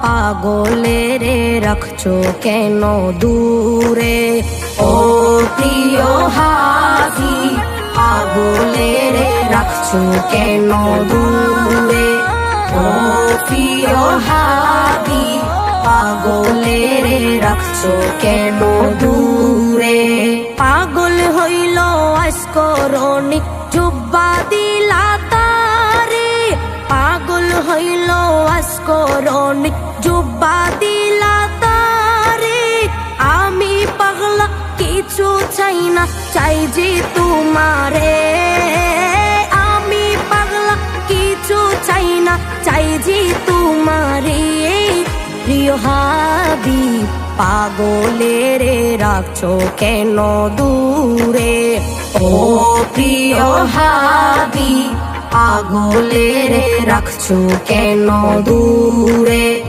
পাগলেরে রাখছো কেন দূরে? ও প্রিয় হাবিব, পাগলেরে রাখছো কেন দূরে? ও প্রিয় হাবিব, পাগলেরে রাখছো কেন দূরে? পাগল হইল আজকরণি জুব্বা দিলা তারে, পাগল হইল আজকরণি জুব্বা দিলা তারে। আমি পাগলা কিছু চাই না, চাই যে তোমারে। আমি পাগলা কিছু চাই না, চাই যে তোমারে। প্রিয় হাবিব, পাগলেরে রাখছো কেন দূরে? ও প্রিয় হাবিব, পাগলেরে রাখছো কেন দূরে?